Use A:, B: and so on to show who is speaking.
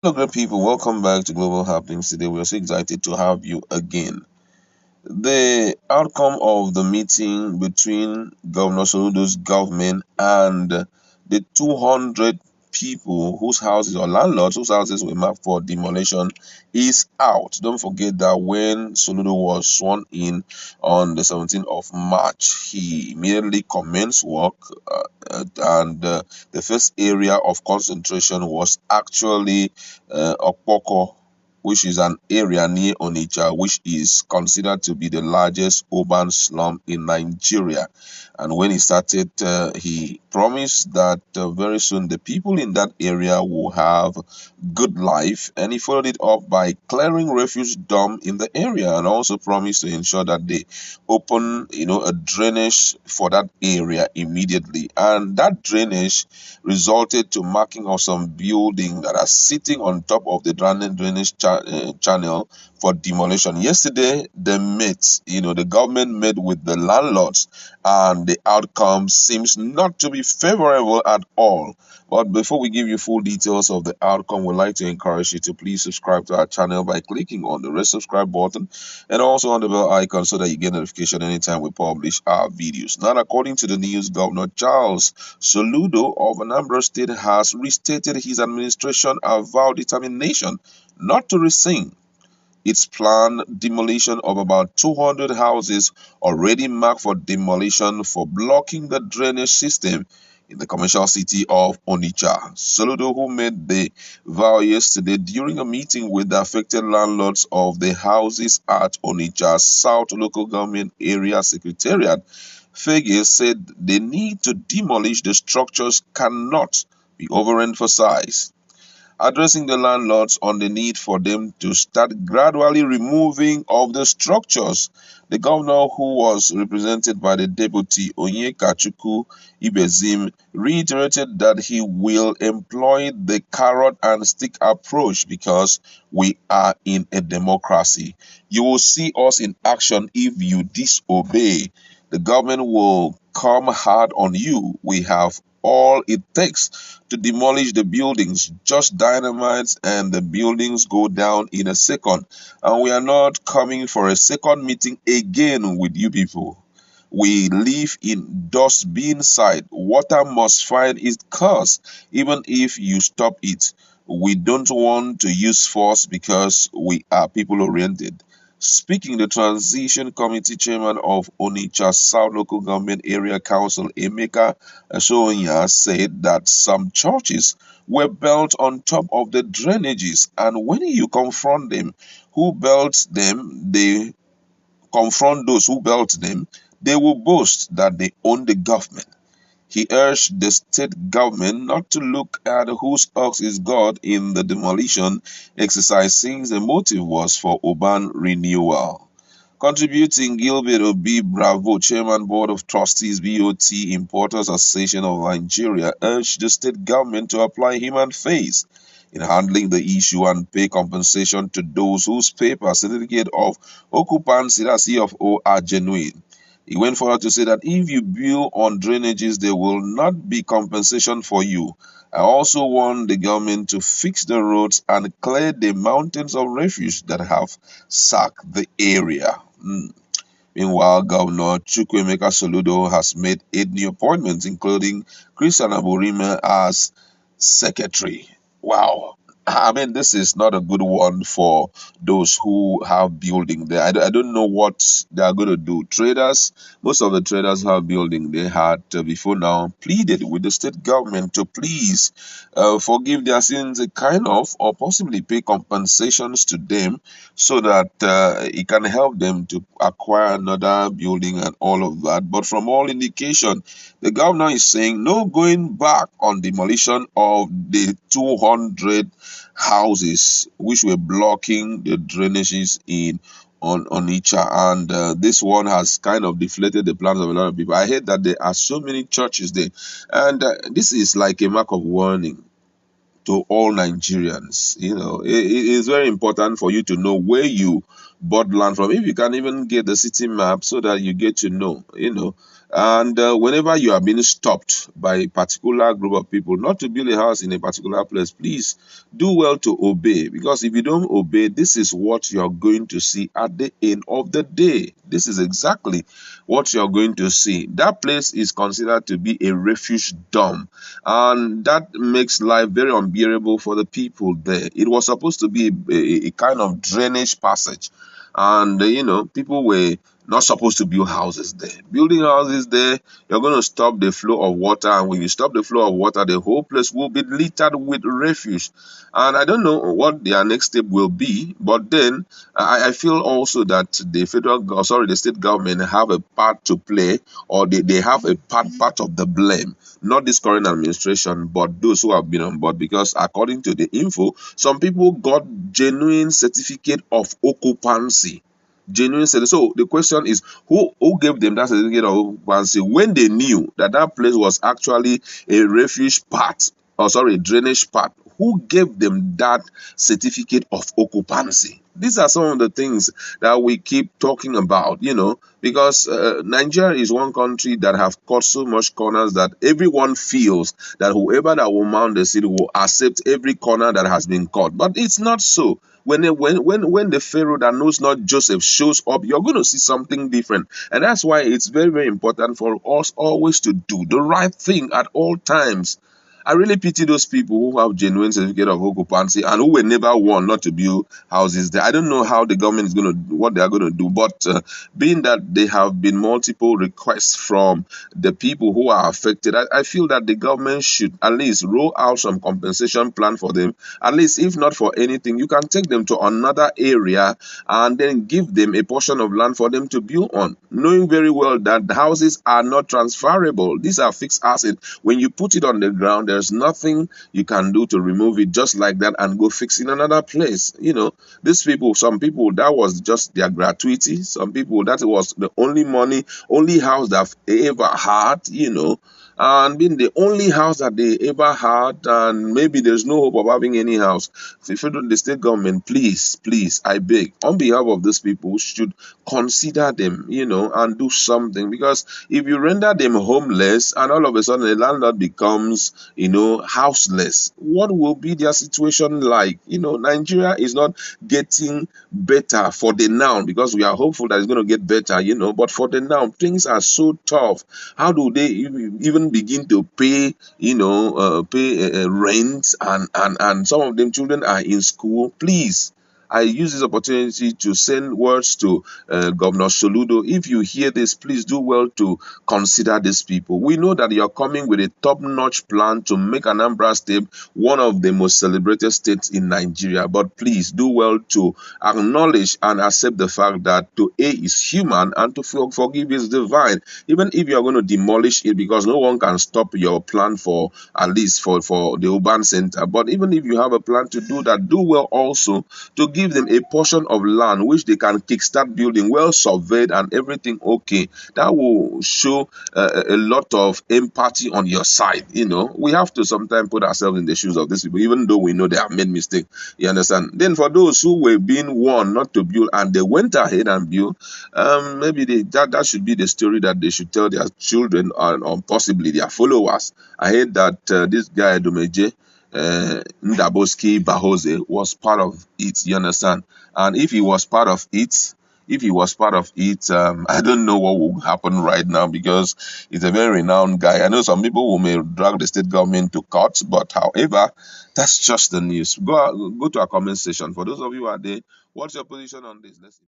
A: Hello, great people. Welcome back to Global Happenings. Today, we are so excited to have you again. The outcome of the meeting between Governor Soludo's government and the 200 people whose houses or landlords whose houses were marked for demolition is out. Don't forget that when Soludo was sworn in on the 17th of March, he immediately commenced work, and the first area of concentration was actually Okpoko, which is an area near Onitsha, which is considered to be the largest urban slum in Nigeria. And when he started, he promised that very soon the people in that area will have good life, and he followed it up by clearing refuse dump in the area, and also promised to ensure that they open, a drainage for that area immediately. And that drainage resulted to marking of some buildings that are sitting on top of the channel for demolition. Yesterday, the government met with the landlords, and the outcome seems not to be favorable at all. But before we give you full details of the outcome, we'd like to encourage you to please subscribe to our channel by clicking on the red subscribe button and also on the bell icon so that you get notification anytime we publish our videos. Now, according to the news, Governor Charles Soludo of Anambra State has restated his administration avowed determination not to rescind its planned demolition of about 200 houses already marked for demolition for blocking the drainage system in the commercial city of Onitsha. Soludo, who made the vow yesterday during a meeting with the affected landlords of the houses at Onitsha South Local Government Area Secretariat, Fege said the need to demolish the structures cannot be overemphasized, addressing the landlords on the need for them to start gradually removing of the structures. The governor, who was represented by the deputy Onyekachuku Ibezim, reiterated that he will employ the carrot and stick approach because we are in a democracy. You will see us in action if you disobey. The government will come hard on you. We have all it takes to demolish the buildings, just dynamite, and the buildings go down in a second. And we are not coming for a second meeting again with you people. We live in dustbin side. Water must find its course, even if you stop it. We don't want to use force because we are people oriented. Speaking, the Transition Committee Chairman of Onitsha South Local Government Area Council, Emeka Ashonya, said that some churches were built on top of the drainages, and when you confront them, who built them, they confront those who built them, they will boast that they own the government. He urged the state government not to look at whose ox is God in the demolition exercise, since the motive was for urban renewal. Contributing, Gilbert Obi Bravo, Chairman Board of Trustees, BOT Importers Association of Nigeria, urged the state government to apply human face in handling the issue and pay compensation to those whose paper certificate of occupancy, that's CFO, are genuine. He went further to say that if you build on drainages, there will not be compensation for you. I also want the government to fix the roads and clear the mountains of refuse that have sacked the area. Meanwhile, Governor Chukwuemeka Soludo has made 8 new appointments, including Christian Aburime as secretary. Wow. I mean, this is not a good one for those who have building there. I don't know what they are going to do. Traders, most of the traders who have building, they had before now pleaded with the state government to please forgive their sins, a kind of, or possibly pay compensations to them so that it can help them to acquire another building and all of that. But from all indication, the governor is saying no going back on demolition of the 200 houses which were blocking the drainages in on Onitsha, and this one has kind of deflated the plans of a lot of people. I heard that there are so many churches there, and this is like a mark of warning to all Nigerians. It is very important for you to know where you bought land from. If you can even get the city map so that you get to know, and whenever you are being stopped by a particular group of people not to build a house in a particular place, please do well to obey, because if you don't obey, this is what you're going to see at the end of the day. This is exactly what you're going to see. That place is considered to be a refuge dump, and that makes life very unbearable for the people there. It was supposed to be a kind of drainage passage, and people were not supposed to build houses there. Building houses there, you're going to stop the flow of water, and when you stop the flow of water, the whole place will be littered with refuse. And I don't know what their next step will be, but then I feel also that the state government have a part to play, or they have a part of the blame. Not this current administration, but those who have been on board, because according to the info, some people got genuine certificate of occupancy. Genuine certificate. So the question is, who gave them that certificate of occupancy when they knew that that place was actually a refuge part, or sorry, a drainage part? Who gave them that certificate of occupancy? These are some of the things that we keep talking about, because Nigeria is one country that have cut so much corners that everyone feels that whoever that will mount the city will accept every corner that has been cut. But it's not so. When the Pharaoh that knows not Joseph shows up, you're going to see something different. And that's why it's very, very important for us always to do the right thing at all times. I really pity those people who have genuine certificate of occupancy and who were never warned not to build houses there. I don't know how the government is going to, what they are going to do, but being that there have been multiple requests from the people who are affected, I feel that the government should at least roll out some compensation plan for them. At least, if not for anything, you can take them to another area and then give them a portion of land for them to build on, knowing very well that the houses are not transferable. These are fixed assets. When you put it on the ground, there's nothing you can do to remove it just like that and go fix in another place. These people, some people, that was just their gratuity. Some people, that was the only money, only house that they ever had. And being the only house that they ever had, and maybe there's no hope of having any house. So if you do the state government, please, I beg, on behalf of these people, should consider them, and do something. Because if you render them homeless and all of a sudden the landlord becomes, houseless, what will be their situation like? Nigeria is not getting better for the now, because we are hopeful that it's going to get better, but for the now, things are so tough. How do they even begin to pay, rent, and some of them children are in school? Please, I use this opportunity to send words to Governor Soludo. If you hear this, please do well to consider these people. We know that you're coming with a top-notch plan to make Anambra State one of the most celebrated states in Nigeria. But please do well to acknowledge and accept the fact that to err is human and to forgive is divine. Even if you're going to demolish it, because no one can stop your plan for, at least for the urban center. But even if you have a plan to do that, do well also to give them a portion of land which they can kickstart building, well surveyed and everything okay. That will show a lot of empathy on your side. We have to sometimes put ourselves in the shoes of these people, even though we know they have made mistakes. You understand? Then for those who were being warned not to build and they went ahead and built, maybe that should be the story that they should tell their children, or possibly their followers. I heard that this guy Domeje, Ndaboski Bahose, was part of it. You understand? And if he was part of it, I don't know what will happen right now, because he's a very renowned guy. I know some people who may drag the state government to court, but however, that's just the news. Go to our comment section. For those of you who are there, what's your position on this? Let's see.